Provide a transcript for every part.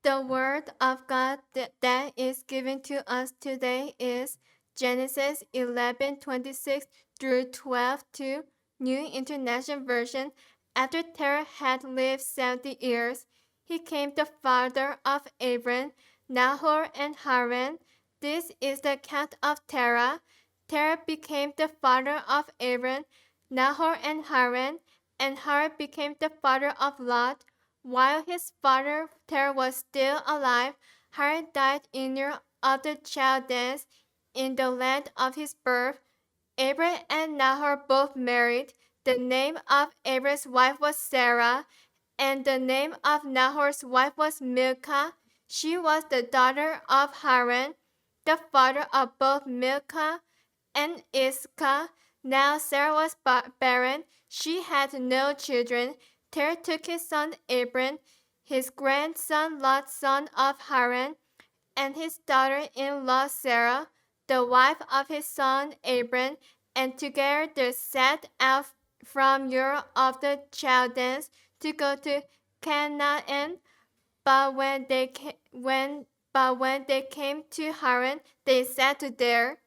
The word of God that is given to us today is Genesis 11:26 through 12:2, New International Version. After Terah had lived 70 years, he became the father of Abram, Nahor, and Haran. This is the account of Terah. Terah became the father of Abram, Nahor, and Haran became the father of Lot. While his father Terah was still alive, Haran died in Ur of the Chaldeans in the land of his birth. Abram and Nahor both married. The name of Abram's wife was Sarah, and the name of Nahor's wife was Milcah. She was the daughter of Haran, the father of both Milcah and Iscah. Now Sarah was barren. She had no children. Terah took his son Abram, his grandson Lot, son of Haran, and his daughter-in-law Sarah, the wife of his son Abram, and together they set out from Ur of the Chaldeans to go to Canaan. But when they came to Haran, they settled there.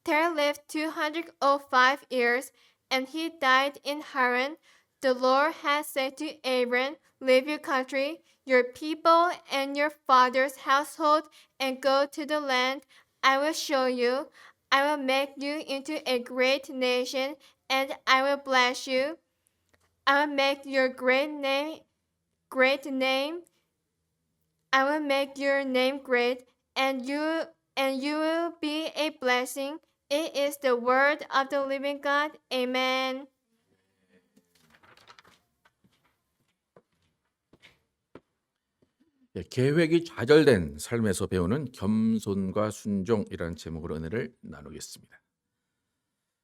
Terah lived 205 years, and he died in Haran. The Lord had said to Abram, "Leave your country, your people, and your father's household, and go to the land I will show you. I will make you into a great nation, and I will bless you. I will make your great name. I will make your name great, and you will be a blessing." It is the word of the living God. Amen. 계획이 좌절된 삶에서 배우는 겸손과 순종이라는 제목으로 은혜를 나누겠습니다.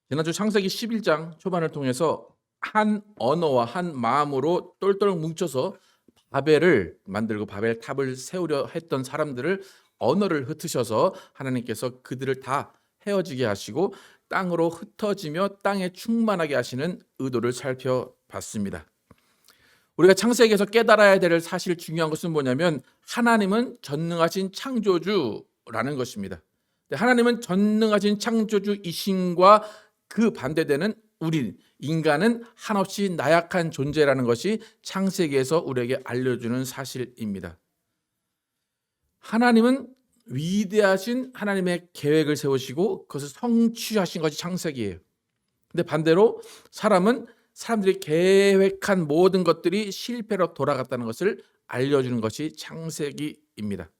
지난주 창세기 11장 초반을 통해서 한 언어와 한 마음으로 똘똘 뭉쳐서 바벨을 만들고 바벨 탑을 세우려 했던 사람들을 언어를 흩으셔서 하나님께서 그들을 다 헤어지게 하시고 땅으로 흩어지며 땅에 충만하게 하시는 의도를 살펴봤습니다. 우리가 창세기에서 깨달아야 될 사실 중요한 것은 뭐냐면 하나님은 전능하신 창조주라는 것입니다. 하나님은 전능하신 창조주이신과 그 반대되는 우리 인간은 한없이 나약한 존재라는 것이 창세기에서 우리에게 알려주는 사실입니다. 하나님은 위대하신 하나님의 계획을 세우시고 그것을 성취하신 것이 창세기예요. 근데 반대로 사람들이 계획한 모든 것들이 실패로 돌아갔다는 것을 알려주는 것이 창세기입니다.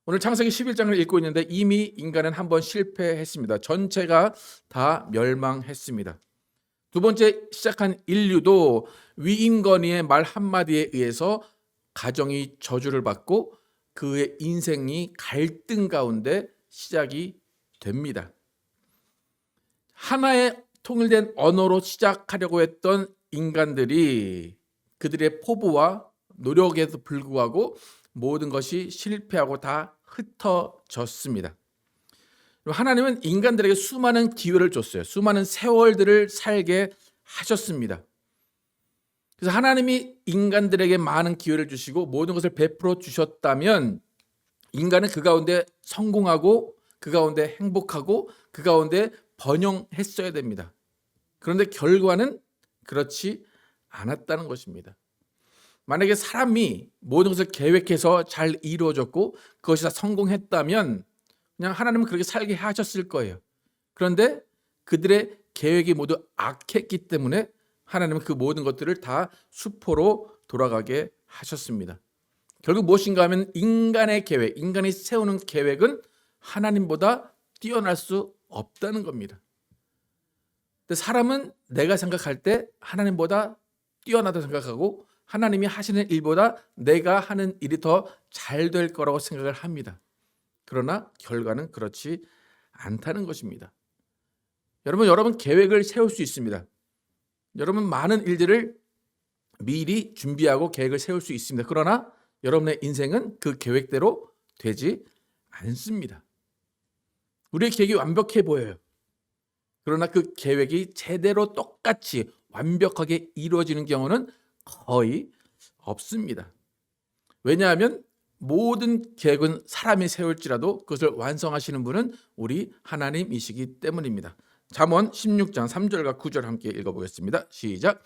오늘 창세기 11장을 읽고 있는데 이미 인간은 한번 실패했습니다. 전체가 다 멸망했습니다. 두 번째 시작한 인류도 위임건의의 말 한마디에 의해서 가정이 저주를 받고 그의 인생이 갈등 가운데 시작이 됩니다. 하나의 통일된 언어로 시작하려고 했던 인간들이 그들의 포부와 노력에도 불구하고 모든 것이 실패하고 다 흩어졌습니다. 하나님은 인간들에게 수많은 기회를 줬어요. 수많은 세월들을 살게 하셨습니다. 그래서 하나님이 인간들에게 많은 기회를 주시고 모든 것을 베풀어 주셨다면 인간은 그 가운데 성공하고 그 가운데 행복하고 그 가운데 번영했어야 됩니다. 그런데 결과는 그렇지 않았다는 것입니다. 만약에 사람이 모든 것을 계획해서 잘 이루어졌고 그것이 다 성공했다면 그냥 하나님은 그렇게 살게 하셨을 거예요. 그런데 그들의 계획이 모두 악했기 때문에 하나님은 그 모든 것들을 다 수포로 돌아가게 하셨습니다. 결국 무엇인가 하면 인간의 계획, 인간이 세우는 계획은 하나님보다 뛰어날 수 없다는 겁니다. 근데 사람은 내가 생각할 때 하나님보다 뛰어나다고 생각하고 하나님이 하시는 일보다 내가 하는 일이 더 잘 될 거라고 생각을 합니다. 그러나 결과는 그렇지 않다는 것입니다. 여러분 계획을 세울 수 있습니다. 여러분 많은 일들을 미리 준비하고 계획을 세울 수 있습니다. 그러나 여러분의 인생은 그 계획대로 되지 않습니다. 우리의 계획이 완벽해 보여요. 그러나 그 계획이 제대로 똑같이 완벽하게 이루어지는 경우는 거의 없습니다. 왜냐하면 모든 계획은 사람이 세울지라도 그것을 완성하시는 분은 우리 하나님이시기 때문입니다. 잠언 16장 3절과 9절 함께 읽어보겠습니다. 시작.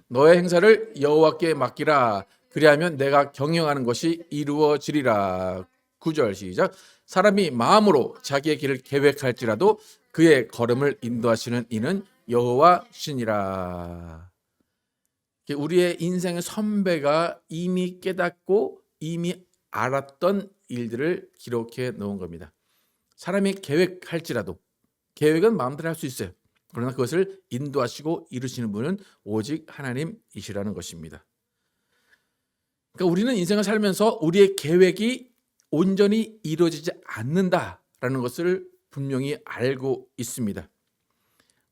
너의 행사를 여호와께 맡기라. 그리하면 내가 경영하는 것이 이루어지리라. 9절 시작. 사람이 마음으로 자기의 길을 계획할지라도 그의 걸음을 인도하시는 이는 여호와시니라. 우리의 인생의 선배가 이미 깨닫고 이미 알았던 일들을 기록해 놓은 겁니다. 사람이 계획할지라도, 계획은 마음대로 할 수 있어요. 그러나 그것을 인도하시고 이루시는 분은 오직 하나님이시라는 것입니다. 그러니까 우리는 인생을 살면서 우리의 계획이 온전히 이루어지지 않는다라는 것을 분명히 알고 있습니다.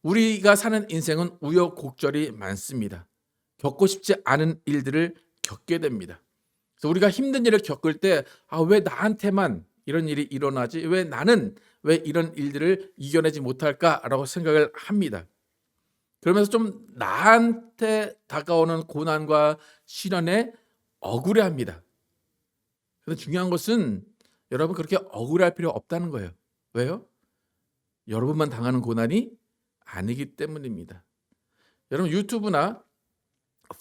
우리가 사는 인생은 우여곡절이 많습니다. 겪고 싶지 않은 일들을 겪게 됩니다. 그래서 우리가 힘든 일을 겪을 때 왜 나한테만 이런 일이 일어나지? 왜 나는 왜 이런 일들을 이겨내지 못할까라고 생각을 합니다. 그러면서 좀 나한테 다가오는 고난과 시련에 억울해합니다. 그런데 중요한 것은 여러분 그렇게 억울할 필요 없다는 거예요. 왜요? 여러분만 당하는 고난이 아니기 때문입니다. 여러분 유튜브나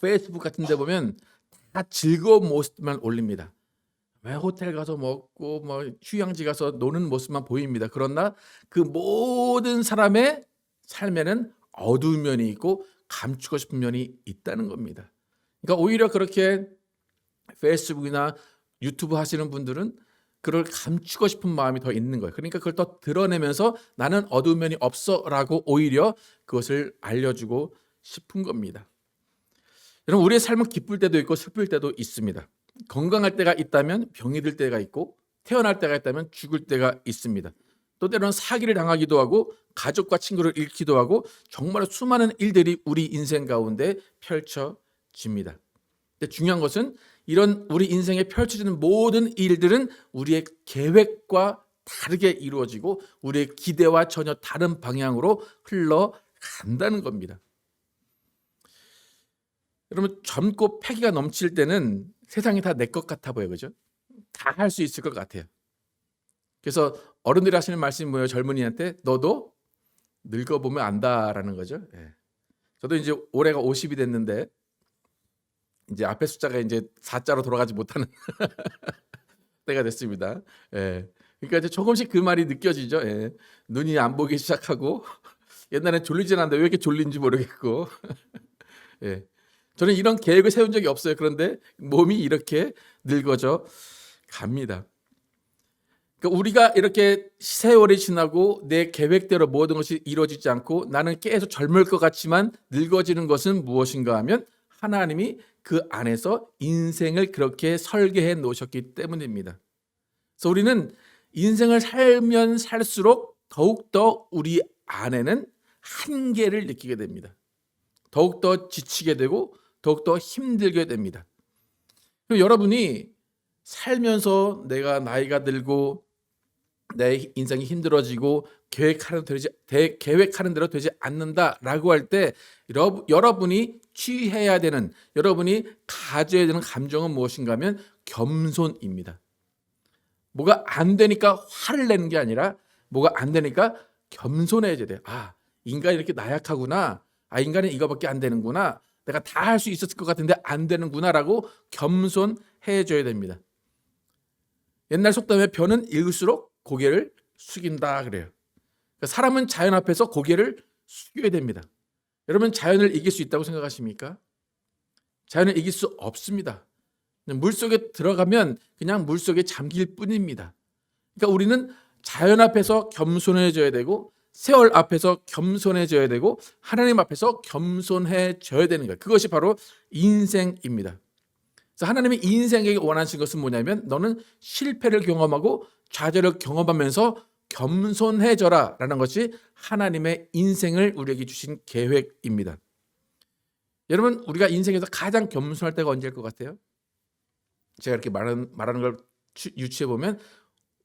페이스북 같은 데 보면 다 즐거운 모습만 올립니다. 왜 호텔 가서 먹고 휴양지 가서 노는 모습만 보입니다. 그러나 그 모든 사람의 삶에는 어두운 면이 있고 감추고 싶은 면이 있다는 겁니다. 그러니까 오히려 그렇게 페이스북이나 유튜브 하시는 분들은 그걸 감추고 싶은 마음이 더 있는 거예요. 그러니까 그걸 더 드러내면서 나는 어두운 면이 없어라고 오히려 그것을 알려주고 싶은 겁니다. 여러분 우리의 삶은 기쁠 때도 있고 슬플 때도 있습니다. 건강할 때가 있다면 병이 들 때가 있고 태어날 때가 있다면 죽을 때가 있습니다. 또 때로는 사기를 당하기도 하고 가족과 친구를 잃기도 하고 정말 수많은 일들이 우리 인생 가운데 펼쳐집니다. 근데 중요한 것은 이런 우리 인생에 펼쳐지는 모든 일들은 우리의 계획과 다르게 이루어지고 우리의 기대와 전혀 다른 방향으로 흘러간다는 겁니다. 여러분 젊고 패기가 넘칠 때는 세상이 다 내 것 같아 보여요. 그죠? 다 할 수 있을 것 같아요. 그래서 어른들이 하시는 말씀이 뭐예요? 젊은이한테 너도 늙어보면 안다라는 거죠. 예. 저도 이제 올해가 50이 됐는데 이제 앞에 숫자가 이제 4자로 돌아가지 못하는 때가 됐습니다. 예. 그러니까 이제 조금씩 그 말이 느껴지죠. 예. 눈이 안 보기 시작하고 옛날엔 졸리진 않는데 왜 이렇게 졸린지 모르겠고 예. 저는 이런 계획을 세운 적이 없어요. 그런데 몸이 이렇게 늙어져 갑니다. 그러니까 우리가 이렇게 세월이 지나고 내 계획대로 모든 것이 이루어지지 않고 나는 계속 젊을 것 같지만 늙어지는 것은 무엇인가 하면 하나님이 그 안에서 인생을 그렇게 설계해 놓으셨기 때문입니다. 그래서 우리는 인생을 살면 살수록 더욱더 우리 안에는 한계를 느끼게 됩니다. 더욱더 지치게 되고 더욱더 힘들게 됩니다. 여러분이 살면서 내가 나이가 들고 내 인생이 힘들어지고 계획하는 대로 되지 않는다라고 할 때 여러분이 취해야 되는, 여러분이 가져야 되는 감정은 무엇인가 하면 겸손입니다. 뭐가 안 되니까 화를 내는 게 아니라 뭐가 안 되니까 겸손해져야 돼요. 인간이 이렇게 나약하구나. 인간은 이거밖에 안 되는구나. 내가 다 할 수 있었을 것 같은데 안 되는구나라고 겸손해져야 됩니다. 옛날 속담에 벼는 익을수록 고개를 숙인다 그래요. 그러니까 사람은 자연 앞에서 고개를 숙여야 됩니다. 여러분 자연을 이길 수 있다고 생각하십니까? 자연을 이길 수 없습니다. 물속에 들어가면 그냥 물속에 잠길 뿐입니다. 그러니까 우리는 자연 앞에서 겸손해져야 되고 세월 앞에서 겸손해져야 되고 하나님 앞에서 겸손해져야 되는 거예요. 그것이 바로 인생입니다. 그래서 하나님이 인생에게 원하신 것은 뭐냐면 너는 실패를 경험하고 좌절을 경험하면서 겸손해져라 라는 것이 하나님의 인생을 우리에게 주신 계획입니다. 여러분 우리가 인생에서 가장 겸손할 때가 언제일 것 같아요? 제가 이렇게 말하는 걸 유추해 보면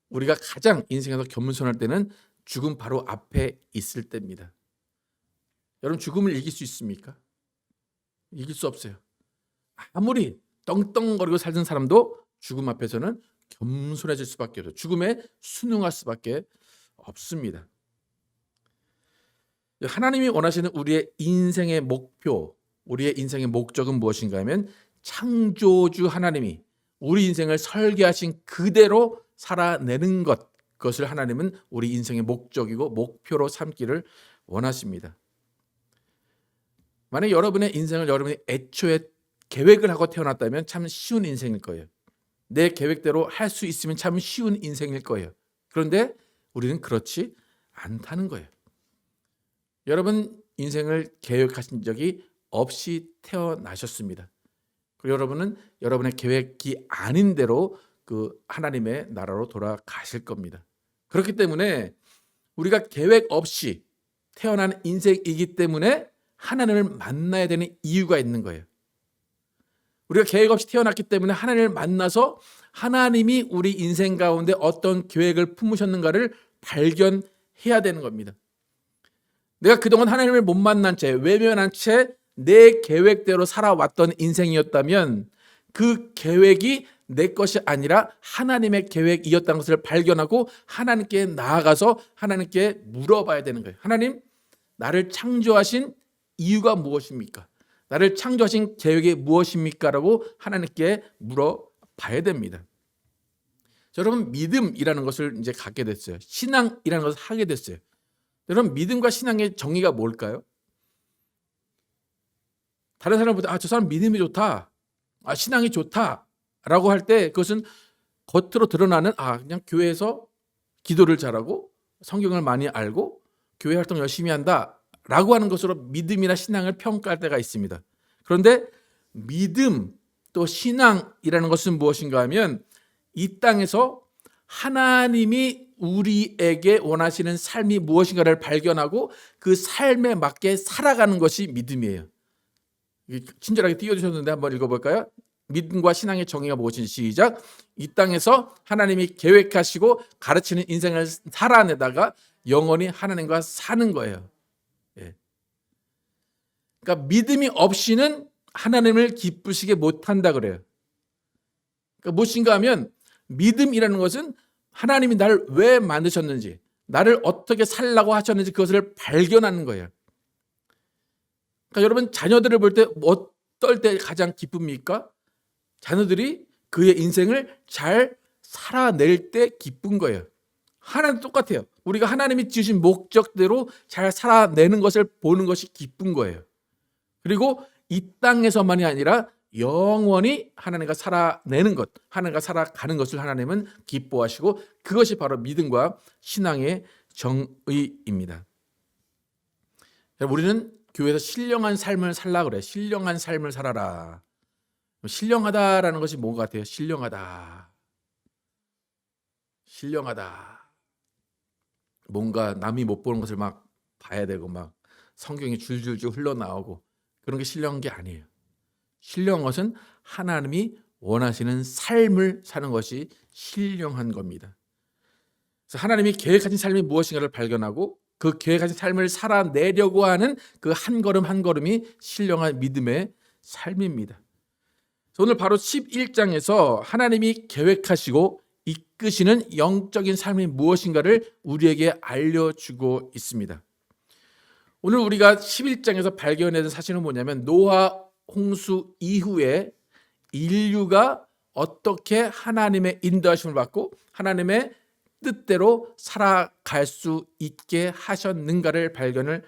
우리가 가장 인생에서 겸손할 때는 죽음 바로 앞에 있을 때입니다. 여러분 죽음을 이길 수 있습니까? 이길 수 없어요. 아무리 떵떵거리고 살던 사람도 죽음 앞에서는 겸손해질 수밖에 없어요. 죽음에 순응할 수밖에 없습니다. 하나님이 원하시는 우리의 인생의 목표, 우리의 인생의 목적은 무엇인가 하면 창조주 하나님이 우리 인생을 설계하신 그대로 살아내는 것, 그것을 하나님은 우리 인생의 목적이고 목표로 삼기를 원하십니다. 만약 여러분의 인생을 여러분이 애초에 계획을 하고 태어났다면 참 쉬운 인생일 거예요. 내 계획대로 할 수 있으면 참 쉬운 인생일 거예요. 그런데 우리는 그렇지 않다는 거예요. 여러분 인생을 계획하신 적이 없이 태어나셨습니다. 그리고 여러분은 여러분의 계획이 아닌 대로 그 하나님의 나라로 돌아가실 겁니다. 그렇기 때문에 우리가 계획 없이 태어난 인생이기 때문에 하나님을 만나야 되는 이유가 있는 거예요. 우리가 계획 없이 태어났기 때문에 하나님을 만나서 하나님이 우리 인생 가운데 어떤 계획을 품으셨는가를 발견해야 되는 겁니다. 내가 그동안 하나님을 못 만난 채 외면한 채 내 계획대로 살아왔던 인생이었다면 그 계획이 내 것이 아니라 하나님의 계획이었다는 것을 발견하고 하나님께 나아가서 하나님께 물어봐야 되는 거예요. 하나님, 나를 창조하신 이유가 무엇입니까? 나를 창조하신 계획이 무엇입니까? 라고 하나님께 물어봐야 됩니다. 여러분, 믿음이라는 것을 이제 갖게 됐어요. 신앙이라는 것을 하게 됐어요. 여러분, 믿음과 신앙의 정의가 뭘까요? 다른 사람보다 저 사람 믿음이 좋다, 신앙이 좋다 라고 할 때 그것은 겉으로 드러나는 그냥 교회에서 기도를 잘하고 성경을 많이 알고 교회 활동 열심히 한다 라고 하는 것으로 믿음이나 신앙을 평가할 때가 있습니다. 그런데 믿음 또 신앙이라는 것은 무엇인가 하면 이 땅에서 하나님이 우리에게 원하시는 삶이 무엇인가를 발견하고 그 삶에 맞게 살아가는 것이 믿음이에요. 친절하게 띄워주셨는데 한번 읽어볼까요? 믿음과 신앙의 정의가 무엇인지 시작. 이 땅에서 하나님이 계획하시고 가르치는 인생을 살아내다가 영원히 하나님과 사는 거예요. 그러니까 믿음이 없이는 하나님을 기쁘시게 못한다 그래요. 그러니까 무엇인가 하면 믿음이라는 것은 하나님이 나를 왜 만드셨는지, 나를 어떻게 살라고 하셨는지 그것을 발견하는 거예요. 그러니까 여러분 자녀들을 볼 때 어떨 때 가장 기쁩니까? 자녀들이 그의 인생을 잘 살아낼 때 기쁜 거예요. 하나님 똑같아요. 우리가 하나님이 지으신 목적대로 잘 살아내는 것을 보는 것이 기쁜 거예요. 그리고 이 땅에서만이 아니라 영원히 하나님과 살아내는 것, 하나님과 살아가는 것을 하나님은 기뻐하시고 그것이 바로 믿음과 신앙의 정의입니다. 우리는 교회에서 신령한 삶을 살라 그래. 신령한 삶을 살아라. 신령하다라는 것이 뭔 것 같아요? 신령하다. 뭔가 남이 못 보는 것을 막 봐야 되고 막 성경이 줄줄줄 흘러나오고 그런 게 신령한 게 아니에요. 신령한 것은 하나님이 원하시는 삶을 사는 것이 신령한 겁니다. 그래서 하나님이 계획하신 삶이 무엇인가를 발견하고 그 계획하신 삶을 살아내려고 하는 그 한 걸음 한 걸음이 신령한 믿음의 삶입니다. 오늘 바로 11장에서 하나님이 계획하시고 이끄시는 영적인 삶이 무엇인가를 우리에게 알려주고 있습니다. 오늘 우리가 11장에서 발견해야 될 사실은 뭐냐면 노아 홍수 이후에 인류가 어떻게 하나님의 인도하심을 받고 하나님의 뜻대로 살아갈 수 있게 하셨는가를 발견을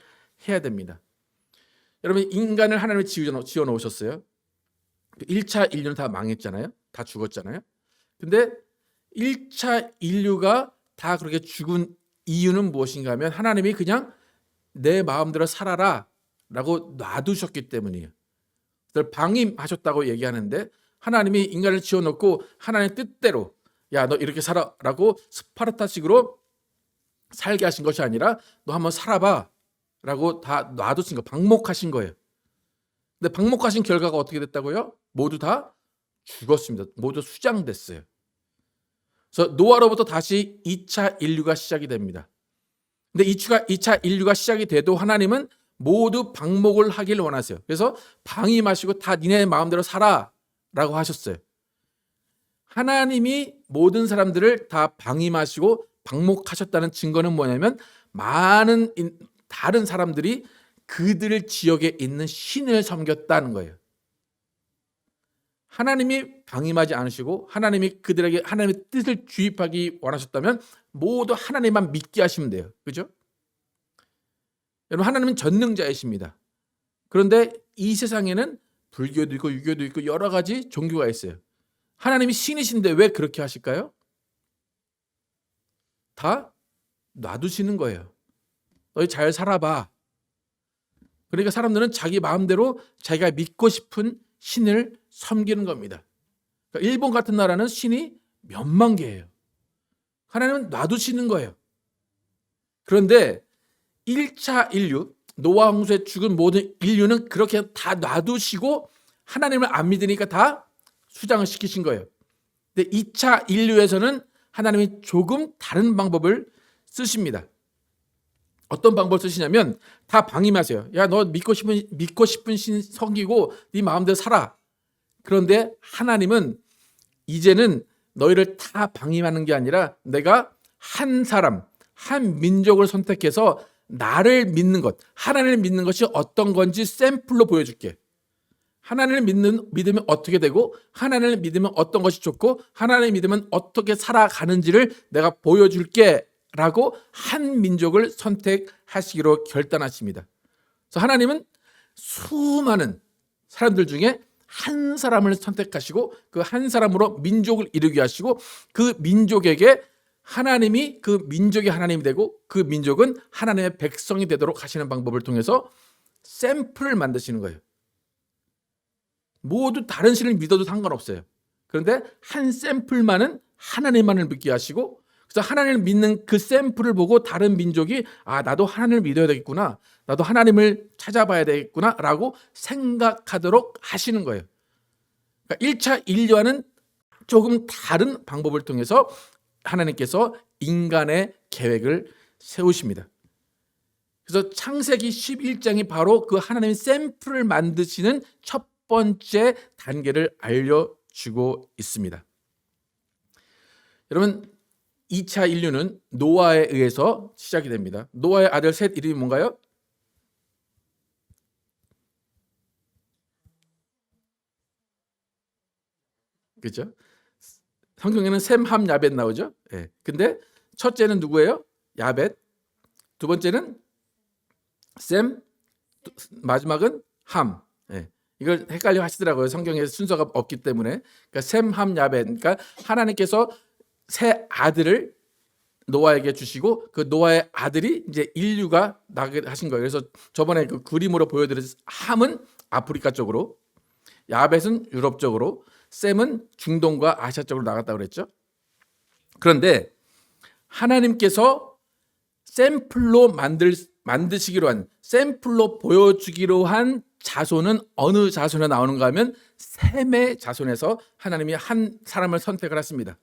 해야 됩니다. 여러분 인간을 하나님이 지어 놓으셨어요. 1차 인류는 다 망했잖아요. 다 죽었잖아요. 근데 1차 인류가 다 그렇게 죽은 이유는 무엇인가 하면 하나님이 그냥 내 마음대로 살아라 라고 놔두셨기 때문이에요. 방임하셨다고 얘기하는데 하나님이 인간을 지어놓고 하나님의 뜻대로 야 너 이렇게 살아 라고 스파르타식으로 살게 하신 것이 아니라 너 한번 살아봐 라고 다 놔두신 거, 방목하신 거예요. 근데 방목하신 결과가 어떻게 됐다고요? 모두 다 죽었습니다. 모두 수장됐어요. 그래서 노아로부터 다시 2차 인류가 시작이 됩니다. 근데 2차 인류가 시작이 돼도 하나님은 모두 방목을 하길 원하세요. 그래서 방임하시고 다 니네 마음대로 살아 라고 하셨어요. 하나님이 모든 사람들을 다 방임하시고 방목하셨다는 증거는 뭐냐면 많은 다른 사람들이 그들 지역에 있는 신을 섬겼다는 거예요. 하나님이 방임하지 않으시고 하나님이 그들에게 하나님의 뜻을 주입하기 원하셨다면 모두 하나님만 믿게 하시면 돼요. 그죠? 여러분, 하나님은 전능자이십니다. 그런데 이 세상에는 불교도 있고 유교도 있고 여러 가지 종교가 있어요. 하나님이 신이신데 왜 그렇게 하실까요? 다 놔두시는 거예요. 너희 잘 살아봐. 그러니까 사람들은 자기 마음대로 자기가 믿고 싶은 신을 섬기는 겁니다. 그러니까 일본 같은 나라는 신이 몇만 개예요. 하나님은 놔두시는 거예요. 그런데 1차 인류, 노아 홍수에 죽은 모든 인류는 그렇게 다 놔두시고 하나님을 안 믿으니까 다 수장을 시키신 거예요. 근데 2차 인류에서는 하나님이 조금 다른 방법을 쓰십니다. 어떤 방법을 쓰시냐면 다 방임하세요. 야, 너 믿고 싶은 신 섬기고 네 마음대로 살아. 그런데 하나님은 이제는 너희를 다 방임하는 게 아니라 내가 한 사람, 한 민족을 선택해서 나를 믿는 것, 하나님을 믿는 것이 어떤 건지 샘플로 보여줄게. 하나님을 믿으면 어떻게 되고 하나님을 믿으면 어떤 것이 좋고 하나님을 믿으면 어떻게 살아가는지를 내가 보여줄게 라고 한 민족을 선택하시기로 결단하십니다. 그래서 하나님은 수많은 사람들 중에 한 사람을 선택하시고 그 한 사람으로 민족을 이루게 하시고 그 민족에게 하나님이 그 민족의 하나님이 되고 그 민족은 하나님의 백성이 되도록 하시는 방법을 통해서 샘플을 만드시는 거예요. 모두 다른 신을 믿어도 상관없어요. 그런데 한 샘플만은 하나님만을 믿게 하시고 그래서 하나님을 믿는 그 샘플을 보고 다른 민족이 나도 하나님을 믿어야 되겠구나. 나도 하나님을 찾아봐야 되겠구나 라고 생각하도록 하시는 거예요. 그러니까 1차 인류와는 조금 다른 방법을 통해서 하나님께서 인간의 계획을 세우십니다. 그래서 창세기 11장이 바로 그 하나님의 샘플을 만드시는 첫 번째 단계를 알려주고 있습니다. 여러분, 2차 인류는 노아에 의해서 시작이 됩니다. 노아의 아들 셋 이름이 뭔가요? 그렇죠? 성경에는 셈, 함, 야벳 나오죠? 예. 근데 첫째는 누구예요? 야벳. 두 번째는 셈, 마지막은 함. 예. 이걸 헷갈려 하시더라고요. 성경에 순서가 없기 때문에. 그러니까 셈, 함, 야벳. 그러니까 하나님께서 세 아들을 노아에게 주시고 그 노아의 아들이 이제 인류가 나게 하신 거예요. 그래서 저번에 그 그림으로 보여드린 함은 아프리카 쪽으로, 야벳은 유럽 쪽으로, 셈은 중동과 아시아 쪽으로 나갔다고 그랬죠. 그런데 하나님께서 샘플로 만드시기로 한, 샘플로 보여주기로 한 자손은 어느 자손에 나오는가 하면 셈의 자손에서 하나님이 한 사람을 선택을 했습니다.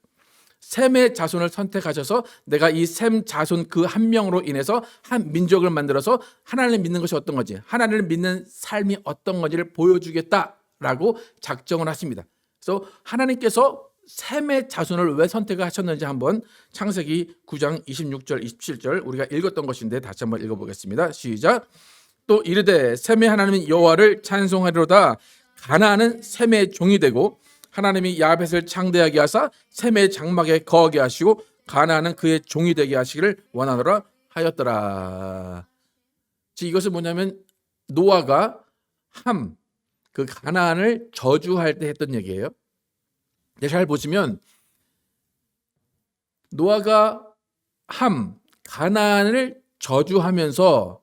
셈의 자손을 선택하셔서 내가 이 셈 자손 그 한 명으로 인해서 한 민족을 만들어서 하나님을 믿는 것이 어떤 건지, 하나님을 믿는 삶이 어떤 건지를 보여주겠다라고 작정을 하십니다. 그래서 하나님께서 셈의 자손을 왜 선택을 하셨는지 한번 창세기 9장 26절 27절 우리가 읽었던 것인데 다시 한번 읽어보겠습니다. 시작. 또 이르되 셈의 하나님 여호와를 찬송하리로다. 가나안은 셈의 종이 되고 하나님이 야벳을 창대하게 하사 셈의 장막에 거하게 하시고 가나안은 그의 종이 되게 하시기를 원하노라 하였더라. 이것은 뭐냐면 노아가 함, 그 가나안을 저주할 때 했던 얘기예요. 잘 보시면 노아가 함, 가나안을 저주하면서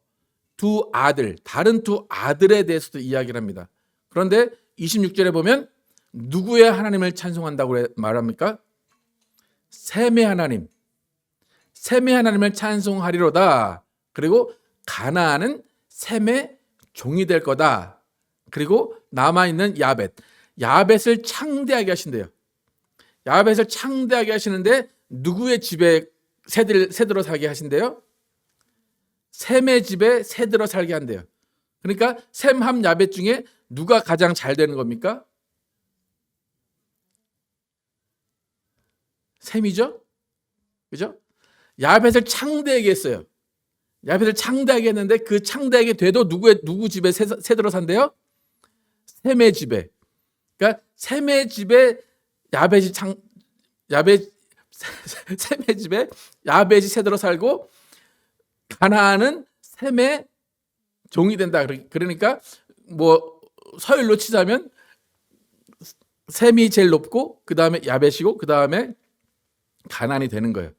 두 아들, 다른 두 아들에 대해서도 이야기를 합니다. 그런데 26절에 보면 누구의 하나님을 찬송한다고 말합니까? 셈의 하나님. 셈의 하나님을 찬송하리로다. 그리고 가나안은 셈의 종이 될 거다. 그리고 남아있는 야벳. 야벳을 창대하게 하신대요. 야벳을 창대하게 하시는데 누구의 집에 새들어 살게 하신대요? 셈의 집에 새들어 살게 한대요. 그러니까 셈, 함, 야벳 중에 누가 가장 잘 되는 겁니까? 셈이죠. 그죠? 야벳을 창대하게 했어요. 야벳을 창대하게 했는데 그 창대하게 돼도 누구 집에 새들어 산대요? 셈의 집에. 그러니까 셈의 집에 셈의 집에 야벳이 새들어 살고 가나안은 셈의 종이 된다. 그러니까 뭐 서열로 치자면 셈이 제일 높고 그 다음에 야벳이고 그 다음에 가나안이 되는 거예요.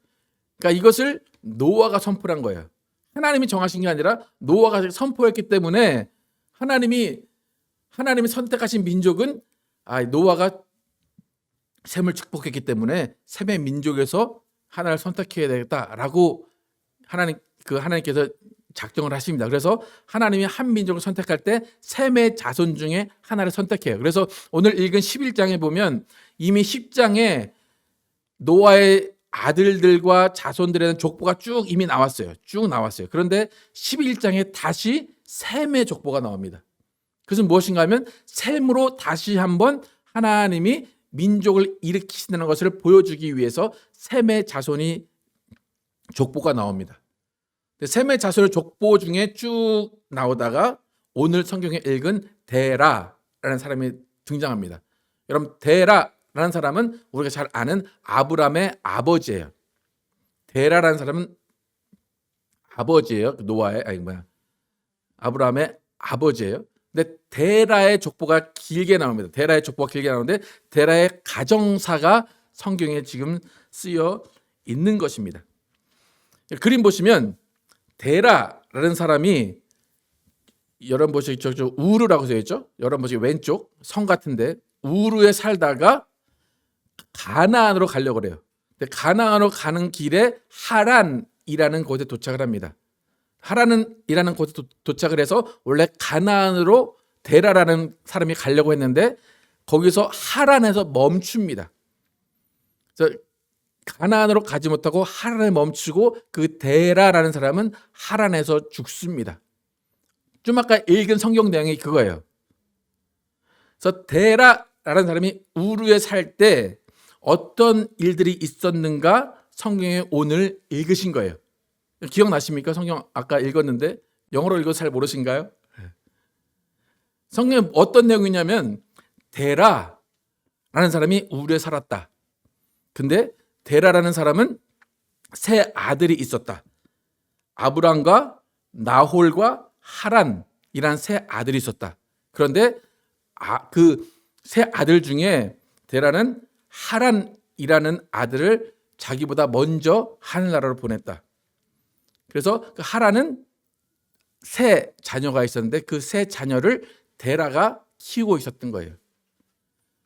그러니까 이것을 노아가 선포한 거예요. 하나님이 정하신 게 아니라 노아가 선포했기 때문에 하나님이 선택하신 민족은 노아가 셈을 축복했기 때문에 셈의 민족에서 하나를 선택해야 되겠다라고 하나님께서 작정을 하십니다. 그래서 하나님이 한 민족을 선택할 때 셈의 자손 중에 하나를 선택해요. 그래서 오늘 읽은 11장에 보면 이미 10장에 노아의 아들들과 자손들에 대한 족보가 쭉 이미 나왔어요. 그런데 11장에 다시 셈의 족보가 나옵니다. 그것은 무엇인가 하면 셈으로 다시 한번 하나님이 민족을 일으키신다는 것을 보여주기 위해서 셈의 자손이 족보가 나옵니다. 셈의 자손의 족보 중에 쭉 나오다가 오늘 성경에 읽은 데라라는 사람이 등장합니다. 여러분, 데라라는 사람은 우리가 잘 아는 아브람의 아버지예요. 데라라는 사람은 아버지예요. 노아의 아브람의 아버지예요. 근데 데라의 족보가 길게 나옵니다. 데라의 족보가 길게 나오는데 데라의 가정사가 성경에 지금 쓰여 있는 것입니다. 그림 보시면 데라라는 사람이 여러분 보시죠. 우르라고 되어 있죠. 여러분 보시기 왼쪽 성 같은데 우르에 살다가 가나안으로 가려고 그래요. 근데 가나안으로 가는 길에 하란이라는 곳에 도착을 합니다. 하란이라는 곳에 도착을 해서 원래 가나안으로 데라라는 사람이 가려고 했는데 거기서 하란에서 멈춥니다. 그래서 가나안으로 가지 못하고 하란에 멈추고 그 데라라는 사람은 하란에서 죽습니다. 좀 아까 읽은 성경 내용이 그거예요. 그래서 데라라는 사람이 우르에 살 때 어떤 일들이 있었는가 성경에 오늘 읽으신 거예요. 기억나십니까? 성경 아까 읽었는데 영어로 읽어서 잘 모르신가요? 성경에 어떤 내용이냐면 데라라는 사람이 우르에 살았다. 근데 데라라는 사람은 세 아들이 있었다. 아브람과 나홀과 하란이란 세 아들이 있었다. 그런데 그 세 아들 중에 데라는 하란이라는 아들을 자기보다 먼저 하늘나라로 보냈다. 그래서 그 하란은 세 자녀가 있었는데 그 세 자녀를 데라가 키우고 있었던 거예요.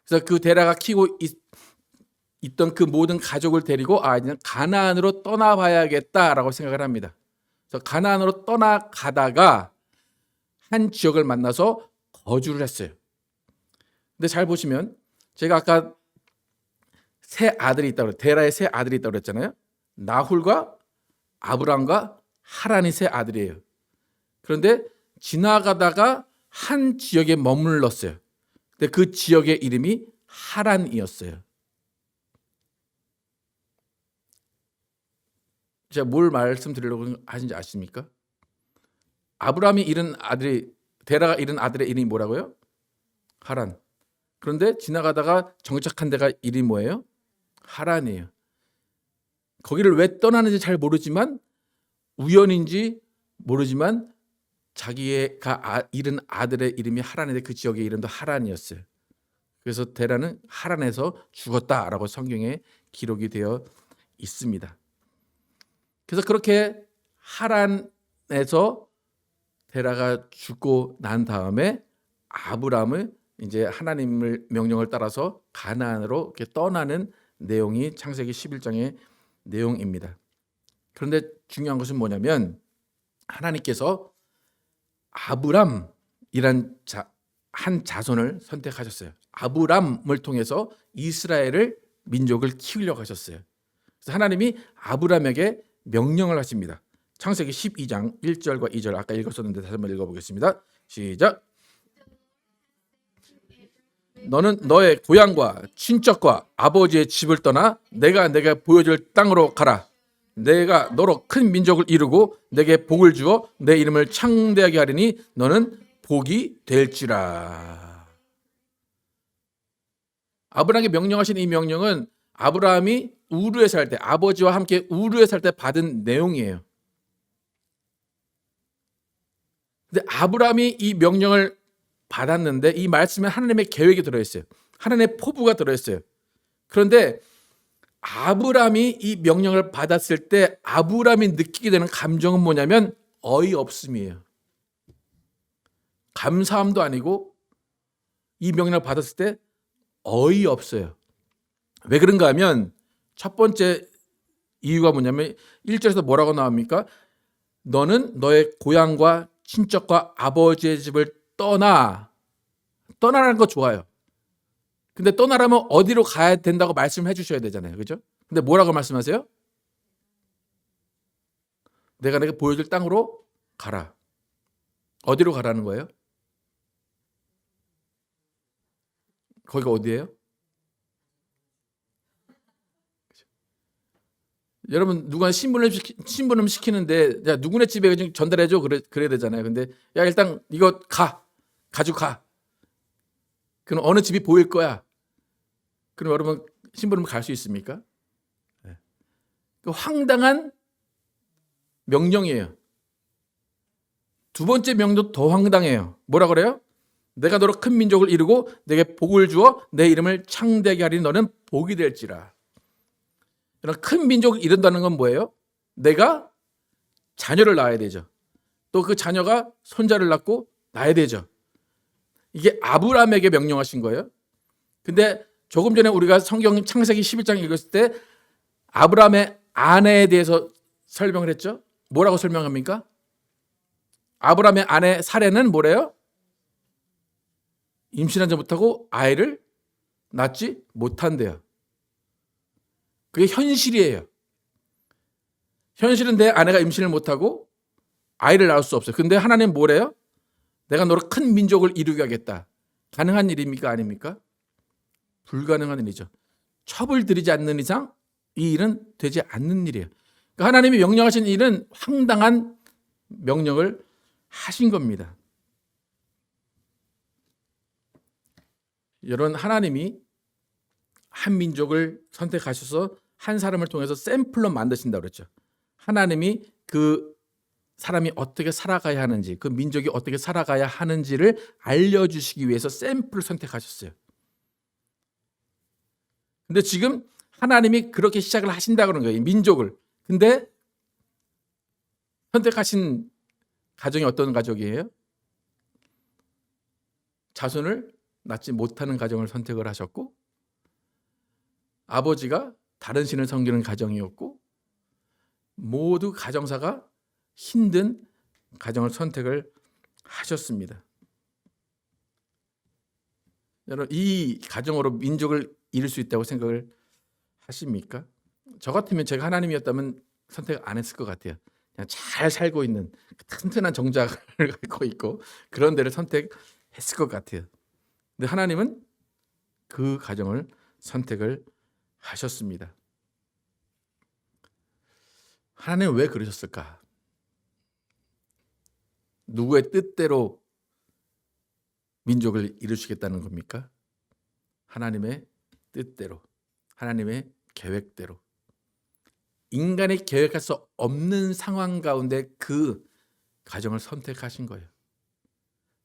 그래서 그 데라가 키우고 있던 그 모든 가족을 데리고 이제 가나안으로 떠나봐야겠다라고 생각을 합니다. 그래서 가나안으로 떠나가다가 한 지역을 만나서 거주를 했어요. 근데 잘 보시면 제가 아까 세 아들이 있다고 데라의 세 아들이 있다고 그랬잖아요. 나홀과 아브람과 하란이 세 아들이에요. 그런데 지나가다가 한 지역에 머물렀어요. 근데 그 지역의 이름이 하란이었어요. 제가 뭘 말씀드리려고 하신지 아십니까? 데라가 잃은 아들의 이름이 뭐라고요? 하란. 그런데 지나가다가 정착한 데가 이름이 뭐예요? 하란이에요. 거기를 왜 떠나는지 잘 모르지만 우연인지 모르지만 자기가 잃은 아들의 이름이 하란인데 그 지역의 이름도 하란이었어요. 그래서 데라는 하란에서 죽었다라고 성경에 기록이 되어 있습니다. 그래서 그렇게 하란에서 데라가 죽고 난 다음에 아브람을 이제 하나님의 명령을 따라서 가나안으로 이렇게 떠나는 내용이 창세기 11장의 내용입니다. 그런데 중요한 것은 뭐냐면 하나님께서 아브람이란 한 자손을 선택하셨어요. 아브람을 통해서 이스라엘을 민족을 키우려고 하셨어요. 그래서 하나님이 아브람에게 명령을 하십니다. 창세기 12장 1절과 2절 아까 읽었었는데 다시 한번 읽어보겠습니다. 시작. 너는 너의 고향과 친척과 아버지의 집을 떠나 내가 보여줄 땅으로 가라. 내가 너로 큰 민족을 이루고 내게 복을 주어 내 이름을 창대하게 하리니 너는 복이 될지라. 아브라함에게 명령하신 이 명령은 아브라함이 우르에 살 때, 아버지와 함께 우르에 살 때 받은 내용이에요. 근데 아브라함이 이 명령을 받았는데 이 말씀에 하나님의 계획이 들어있어요. 하나님의 포부가 들어있어요. 그런데 아브라함이 이 명령을 받았을 때 아브라함이 느끼게 되는 감정은 뭐냐면 어이없음이에요. 감사함도 아니고 이 명령을 받았을 때 어이없어요. 왜 그런가 하면 첫 번째 이유가 뭐냐면 1절에서 뭐라고 나옵니까? 너는 너의 고향과 친척과 아버지의 집을 떠나라는 거 좋아요. 근데 떠나라면 어디로 가야 된다고 말씀을 해주셔야 되잖아요. 그죠? 근데 뭐라고 말씀하세요? 내가 보여줄 땅으로 가라. 어디로 가라는 거예요? 거기가 어디예요? 여러분 누가 신부름 시키는데 야 누구네 집에 좀 전달해줘 그래야 되잖아요. 근데 야 일단 이거 가지고 가. 그럼 어느 집이 보일 거야. 그럼 여러분 신부름 갈 수 있습니까? 네. 그 황당한 명령이에요. 두 번째 명도 더 황당해요. 뭐라 그래요? 내가 너로 큰 민족을 이루고 내게 복을 주어 내 이름을 창대하게 하리니 너는 복이 될지라. 이런 큰 민족을 이룬다는 건 뭐예요? 내가 자녀를 낳아야 되죠. 또 그 자녀가 손자를 낳고 낳아야 되죠. 이게 아브라함에게 명령하신 거예요. 근데 조금 전에 우리가 성경 창세기 11장 읽었을 때 아브라함의 아내에 대해서 설명을 했죠. 뭐라고 설명합니까? 아브라함의 아내 사레는 뭐래요? 임신하지 못하고 아이를 낳지 못한대요. 그게 현실이에요. 현실은 내 아내가 임신을 못하고 아이를 낳을 수 없어요. 근데 하나님 뭐래요? 내가 너로 큰 민족을 이루게 하겠다. 가능한 일입니까? 아닙니까? 불가능한 일이죠. 첩을 들이지 않는 이상 이 일은 되지 않는 일이에요. 그러니까 하나님이 명령하신 일은 황당한 명령을 하신 겁니다. 여러분 하나님이 한 민족을 선택하셔서 한 사람을 통해서 샘플로 만드신다고 그랬죠. 하나님이 그 사람이 어떻게 살아가야 하는지, 그 민족이 어떻게 살아가야 하는지를 알려주시기 위해서 샘플을 선택하셨어요. 근데 지금 하나님이 그렇게 시작을 하신다 그런 거예요. 민족을. 근데 선택하신 가정이 어떤 가족이에요? 자손을 낳지 못하는 가정을 선택을 하셨고 아버지가 다른 신을 섬기는 가정이었고 모두 가정사가 힘든 가정을 선택을 하셨습니다. 여러분 이 가정으로 민족을 이룰 수 있다고 생각을 하십니까? 저 같으면 제가 하나님이었다면 선택 안 했을 것 같아요. 그냥 잘 살고 있는 튼튼한 정작을 갖고 있고 그런 데를 선택했을 것 같아요. 근데 하나님은 그 가정을 선택을 하셨습니다. 하나님은 왜 그러셨을까? 누구의 뜻대로 민족을 이루시겠다는 겁니까? 하나님의 뜻대로, 하나님의 계획대로. 인간이 계획할 수 없는 상황 가운데 그 가정을 선택하신 거예요.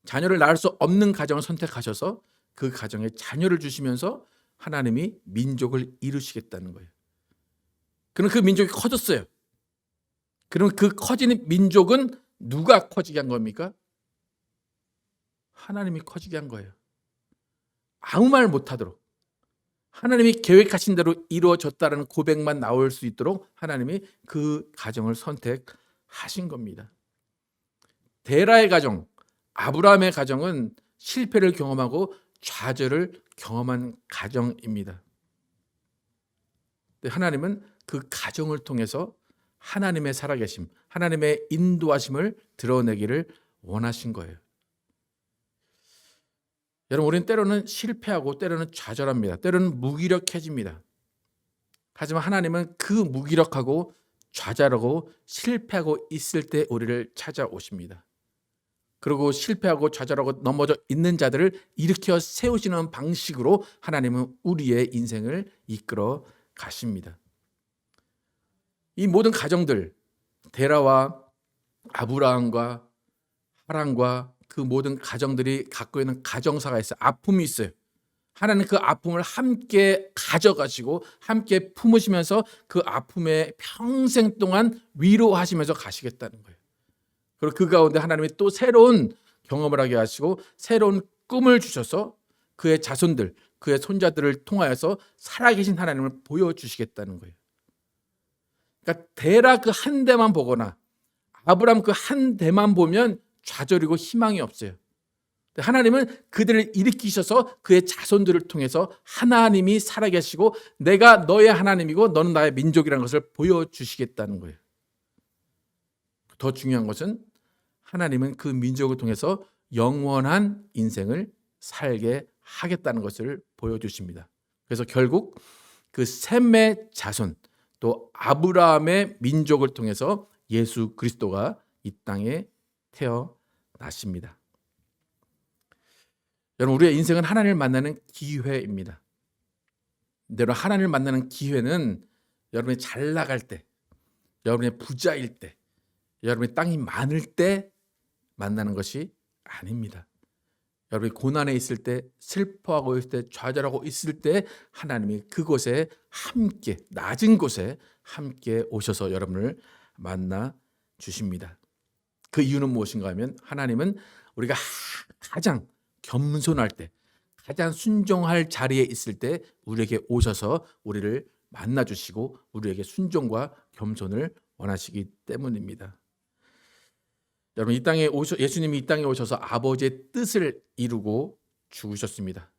자녀를 낳을 수 없는 가정을 선택하셔서 그 가정에 자녀를 주시면서 하나님이 민족을 이루시겠다는 거예요. 그럼 그 민족이 커졌어요. 그럼 그 커지는 민족은 누가 커지게 한 겁니까? 하나님이 커지게 한 거예요. 아무 말 못하도록 하나님이 계획하신 대로 이루어졌다는 고백만 나올 수 있도록 하나님이 그 가정을 선택하신 겁니다. 데라의 가정, 아브라함의 가정은 실패를 경험하고 좌절을 경험한 가정입니다. 하나님은 그 가정을 통해서 하나님의 살아계심, 하나님의 인도하심을 드러내기를 원하신 거예요. 여러분, 우리는 때로는 실패하고 때로는 좌절합니다. 때로는 무기력해집니다. 하지만 하나님은 그 무기력하고 좌절하고 실패하고 있을 때 우리를 찾아오십니다. 그리고 실패하고 좌절하고 넘어져 있는 자들을 일으켜 세우시는 방식으로 하나님은 우리의 인생을 이끌어 가십니다. 이 모든 가정들, 데라와 아브라함과 하란과 그 모든 가정들이 갖고 있는 가정사가 있어요. 아픔이 있어요. 하나님 그 아픔을 함께 가져가시고 함께 품으시면서 그 아픔에 평생 동안 위로하시면서 가시겠다는 거예요. 그리고 그 가운데 하나님이 또 새로운 경험을 하게 하시고 새로운 꿈을 주셔서 그의 자손들, 그의 손자들을 통하여서 살아계신 하나님을 보여주시겠다는 거예요. 그러니까 데라 그 한 대만 보거나 아브라함 그 한 대만 보면 좌절이고 희망이 없어요. 하나님은 그들을 일으키셔서 그의 자손들을 통해서 하나님이 살아계시고 내가 너의 하나님이고 너는 나의 민족이라는 것을 보여주시겠다는 거예요. 더 중요한 것은 하나님은 그 민족을 통해서 영원한 인생을 살게 하겠다는 것을 보여주십니다. 그래서 결국 그 셈의 자손 또 아브라함의 민족을 통해서 예수 그리스도가 이 땅에 태어나십니다. 여러분, 우리의 인생은 하나님을 만나는 기회입니다. 여러분, 하나님을 만나는 기회는 여러분이 잘 나갈 때, 여러분의 부자일 때, 여러분의 땅이 많을 때 만나는 것이 아닙니다. 여러분이 고난에 있을 때, 슬퍼하고 있을 때, 좌절하고 있을 때 하나님이 그곳에 함께, 낮은 곳에 함께 오셔서 여러분을 만나 주십니다. 그 이유는 무엇인가 하면 하나님은 우리가 가장 겸손할 때, 가장 순종할 자리에 있을 때 우리에게 오셔서 우리를 만나주시고 우리에게 순종과 겸손을 원하시기 때문입니다. 여러분, 이 땅에 예수님이 이 땅에 오셔서 아버지의 뜻을 이루고 죽으셨습니다.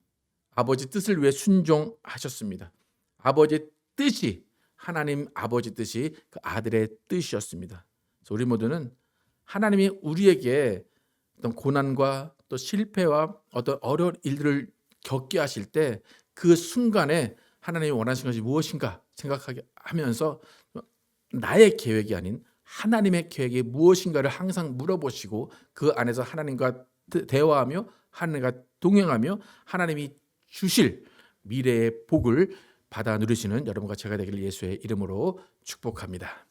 아버지 뜻을 위해 순종하셨습니다. 아버지의 뜻이 하나님 아버지 뜻이 그 아들의 뜻이었습니다. 그래서 우리 모두는 하나님이 우리에게 어떤 고난과 또 실패와 어떤 어려운 일들을 겪게 하실 때 그 순간에 하나님이 원하시는 것이 무엇인가 생각하게 하면서 나의 계획이 아닌 하나님의 계획이 무엇인가를 항상 물어보시고 그 안에서 하나님과 대화하며 하나님과 동행하며 하나님이 주실 미래의 복을 받아 누리시는 여러분과 제가 되기를 예수의 이름으로 축복합니다.